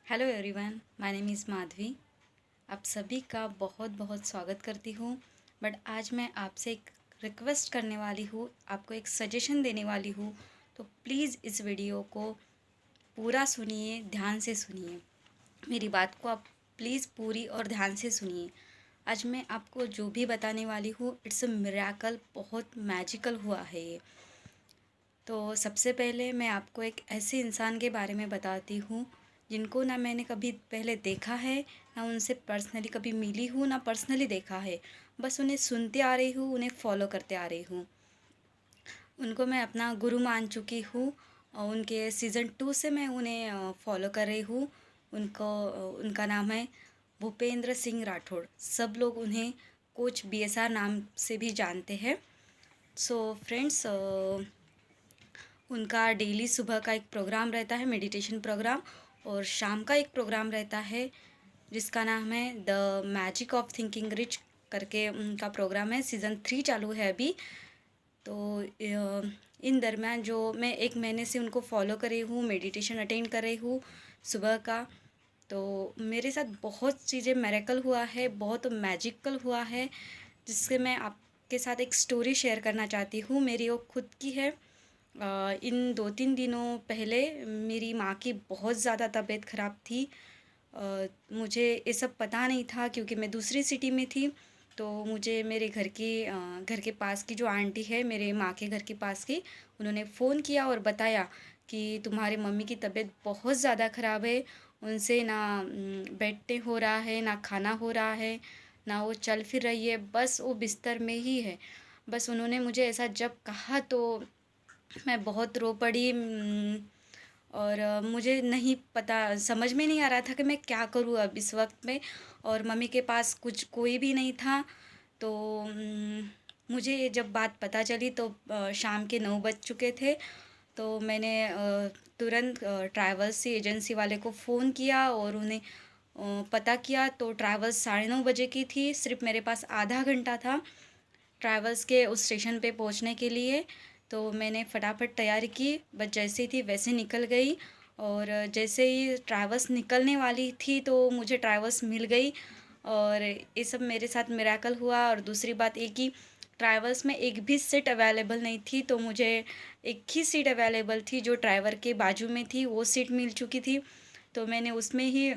Hello everyone, my name is Madhavi. आप सभी का बहुत बहुत स्वागत करती हूँ। बट आज मैं आपसे एक रिक्वेस्ट करने वाली हूँ, आपको एक सजेशन देने वाली हूँ। तो प्लीज़ इस वीडियो को पूरा सुनिए, ध्यान से सुनिए। मेरी बात को आप प्लीज़ पूरी और ध्यान से सुनिए। आज मैं आपको जो भी बताने वाली हूँ, इट्स अ मिरेकल, बहुत मैजिकल हुआ है ये। तो सबसे पहले मैं आपको एक ऐसे इंसान के बारे में बताती हूँ जिनको ना मैंने कभी पहले देखा है, ना उनसे पर्सनली कभी मिली हूँ, ना पर्सनली देखा है। बस उन्हें सुनते आ रही हूँ, उन्हें फॉलो करते आ रही हूँ। उनको मैं अपना गुरु मान चुकी हूँ और उनके सीज़न 2 से मैं उन्हें फॉलो कर रही हूँ। उनका नाम है भूपेंद्र सिंह राठौड़। सब लोग उन्हें कोच BSR नाम से भी जानते हैं। सो फ्रेंड्स, उनका डेली सुबह का एक प्रोग्राम रहता है, मेडिटेशन प्रोग्राम, और शाम का एक प्रोग्राम रहता है जिसका नाम है the magic of thinking rich करके उनका प्रोग्राम है। सीज़न 3 चालू है अभी। तो इन दरमियान जो मैं 1 महीने से उनको फॉलो कर रही हूँ, मेडिटेशन अटेंड कर रही हूँ सुबह का, तो मेरे साथ बहुत चीज़ें मेरेकल हुआ है, बहुत मैजिकल हुआ है, जिससे मैं आपके साथ एक स्टोरी शेयर करना चाहती हूँ। मेरी वो खुद की है। इन 2-3 दिनों पहले मेरी माँ की बहुत ज़्यादा तबीयत ख़राब थी। मुझे ये सब पता नहीं था क्योंकि मैं दूसरी सिटी में थी। तो मुझे मेरे घर के पास की जो आंटी है, मेरे माँ के घर के पास की, उन्होंने फ़ोन किया और बताया कि तुम्हारे मम्मी की तबीयत बहुत ज़्यादा ख़राब है। उनसे ना बैठने हो रहा है, ना खाना हो रहा है, ना वो चल फिर रही है, बस वो बिस्तर में ही है। बस उन्होंने मुझे ऐसा जब कहा तो मैं बहुत रो पड़ी। और मुझे नहीं पता, समझ में नहीं आ रहा था कि मैं क्या करूँ अब इस वक्त में। और मम्मी के पास कुछ कोई भी नहीं था। तो मुझे ये जब बात पता चली तो शाम के 9 बज चुके थे। तो मैंने तुरंत ट्रैवल्स एजेंसी वाले को फ़ोन किया और उन्हें पता किया। तो ट्रैवल्स 9:30 बजे की थी, सिर्फ मेरे पास आधा घंटा था ट्रैवल्स के उस स्टेशन पे पहुंचने के लिए। तो मैंने फटाफट तैयारी की, बस जैसे ही थी वैसे निकल गई। और जैसे ही ट्रैवल्स निकलने वाली थी तो मुझे ट्रैवल्स मिल गई। और ये सब मेरे साथ मिरेकल हुआ। और दूसरी बात ये कि ट्रैवल्स में एक भी सीट अवेलेबल नहीं थी, तो मुझे एक ही सीट अवेलेबल थी जो ड्राइवर के बाजू में थी, वो सीट मिल चुकी थी। तो मैंने उसमें ही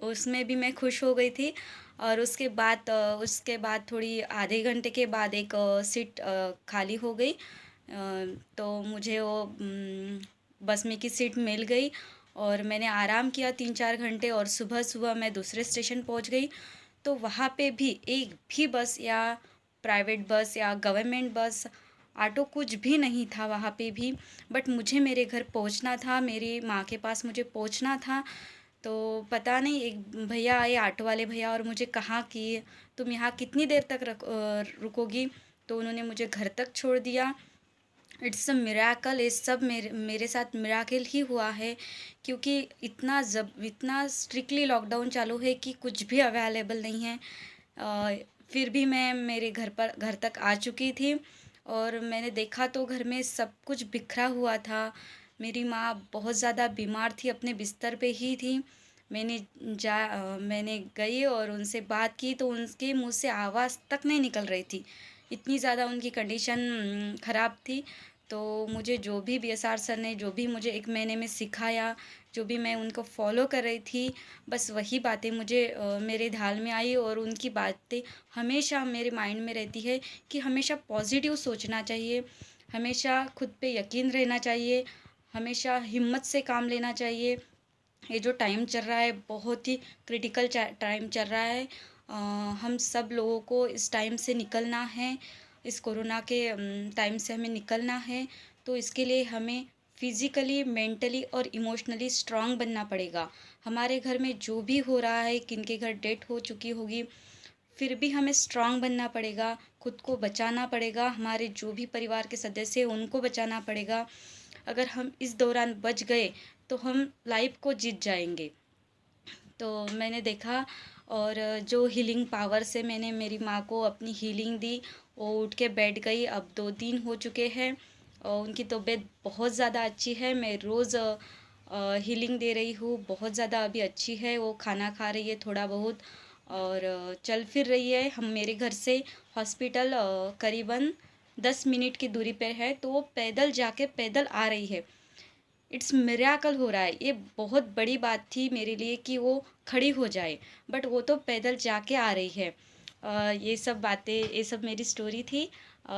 उसमें भी मैं खुश हो गई थी। और उसके बाद थोड़ी आधे घंटे के बाद एक सीट खाली हो गई। तो मुझे वो बस में की सीट मिल गई और मैंने आराम किया 3-4 घंटे, और सुबह सुबह मैं दूसरे स्टेशन पहुंच गई। तो वहाँ पे भी एक भी बस या प्राइवेट बस या गवर्नमेंट बस, ऑटो कुछ भी नहीं था वहाँ पे भी। बट मुझे मेरे घर पहुँचना था, मेरी माँ के पास मुझे पहुँचना था। तो पता नहीं एक भैया आए, ऑटो वाले भैया, और मुझे कहा कि तुम यहाँ कितनी देर तक रुकोगी। तो उन्होंने मुझे घर तक छोड़ दिया। It's a miracle. ये सब मेरे साथ मिराकल ही हुआ है, क्योंकि इतना स्ट्रिक्टली लॉकडाउन चालू है कि कुछ भी अवेलेबल नहीं है। फिर भी मैं मेरे घर तक आ चुकी थी। और मैंने देखा तो घर में सब कुछ बिखरा हुआ था। मेरी माँ बहुत ज़्यादा बीमार थी, अपने बिस्तर पे ही थी। मैंने गई और उनसे बात की तो उनके मुंह से आवाज़ तक नहीं निकल रही थी, इतनी ज़्यादा उनकी कंडीशन ख़राब थी। तो मुझे जो भी BSR सर ने जो भी मुझे 1 महीने में सिखाया, जो भी मैं उनको फॉलो कर रही थी, बस वही बातें मुझे मेरे ध्यान में आई। और उनकी बातें हमेशा मेरे माइंड में रहती है कि हमेशा पॉजिटिव सोचना चाहिए, हमेशा खुद पे यकीन रहना चाहिए, हमेशा हिम्मत से काम लेना चाहिए। ये जो टाइम चल रहा है बहुत ही क्रिटिकल टाइम चल रहा है। हम सब लोगों को इस टाइम से निकलना है, इस कोरोना के टाइम से हमें निकलना है। तो इसके लिए हमें फिज़िकली, मेंटली और इमोशनली स्ट्रांग बनना पड़ेगा। हमारे घर में जो भी हो रहा है, किनके घर डेथ हो चुकी होगी, फिर भी हमें स्ट्रांग बनना पड़ेगा, खुद को बचाना पड़ेगा, हमारे जो भी परिवार के सदस्य हैं उनको बचाना पड़ेगा। अगर हम इस दौरान बच गए तो हम लाइफ को जीत जाएंगे। तो मैंने देखा, और जो हीलिंग पावर से मैंने मेरी माँ को अपनी हीलिंग दी, वो उठ के बैठ गई। अब 2 दिन हो चुके हैं और उनकी तबीयत बहुत ज़्यादा अच्छी है। मैं रोज़ हीलिंग दे रही हूँ, बहुत ज़्यादा अभी अच्छी है, वो खाना खा रही है थोड़ा बहुत और चल फिर रही है। हम मेरे घर से हॉस्पिटल करीबन 10 मिनट की दूरी पर है, तो वो पैदल जाके पैदल आ रही है। इट्स मिरेकल हो रहा है। ये बहुत बड़ी बात थी मेरे लिए कि वो खड़ी हो जाए, बट वो तो पैदल जाके आ रही है। ये सब बातें, ये सब मेरी स्टोरी थी।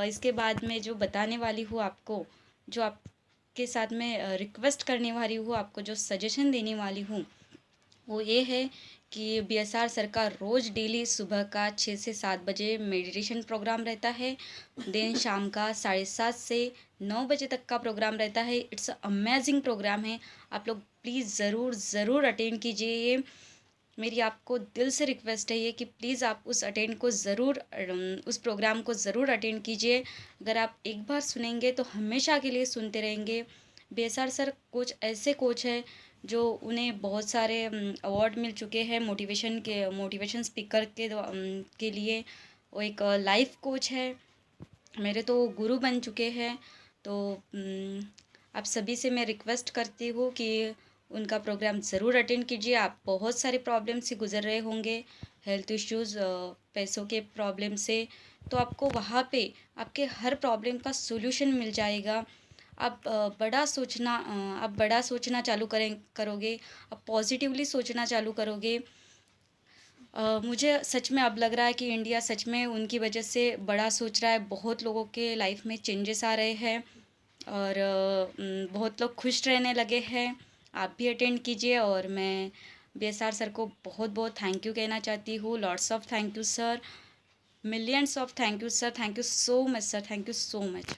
इसके बाद मैं जो बताने वाली हूँ आपको, जो आपके साथ में रिक्वेस्ट करने वाली हूँ, आपको जो सजेशन देने वाली हूँ, वो ये है कि बीएसआर सर का रोज़ डेली सुबह का 6 से 7 बजे मेडिटेशन प्रोग्राम रहता है। देन शाम का 7:30 से 9 बजे तक का प्रोग्राम रहता है। इट्स अमेजिंग प्रोग्राम है। आप लोग प्लीज़ ज़रूर ज़रूर अटेंड कीजिए। ये मेरी आपको दिल से रिक्वेस्ट है ये कि प्लीज़ आप उस अटेंड को ज़रूर उस प्रोग्राम को ज़रूर अटेंड कीजिए। अगर आप एक बार सुनेंगे तो हमेशा के लिए सुनते रहेंगे। बीएसआर सर कोच ऐसे कोच है जो उन्हें बहुत सारे अवार्ड मिल चुके हैं मोटिवेशन स्पीकर के लिए। वो एक लाइफ कोच है, मेरे तो गुरु बन चुके हैं। तो आप सभी से मैं रिक्वेस्ट करती हूँ कि उनका प्रोग्राम ज़रूर अटेंड कीजिए। आप बहुत सारे प्रॉब्लम से गुज़र रहे होंगे, हेल्थ इश्यूज़, पैसों के प्रॉब्लम से, तो आपको वहाँ पे आपके हर प्रॉब्लम का सॉल्यूशन मिल जाएगा। आप बड़ा सोचना चालू करोगे, आप पॉजिटिवली सोचना चालू करोगे। मुझे सच में अब लग रहा है कि इंडिया सच में उनकी वजह से बड़ा सोच रहा है। बहुत लोगों के लाइफ में चेंजेस आ रहे हैं और बहुत लोग खुश रहने लगे हैं। आप भी अटेंड कीजिए और मैं बीएसआर सर को बहुत बहुत थैंक यू कहना चाहती हूँ। Lots of thank you sir, millions of thank you sir, thank you so much sir, thank you so much.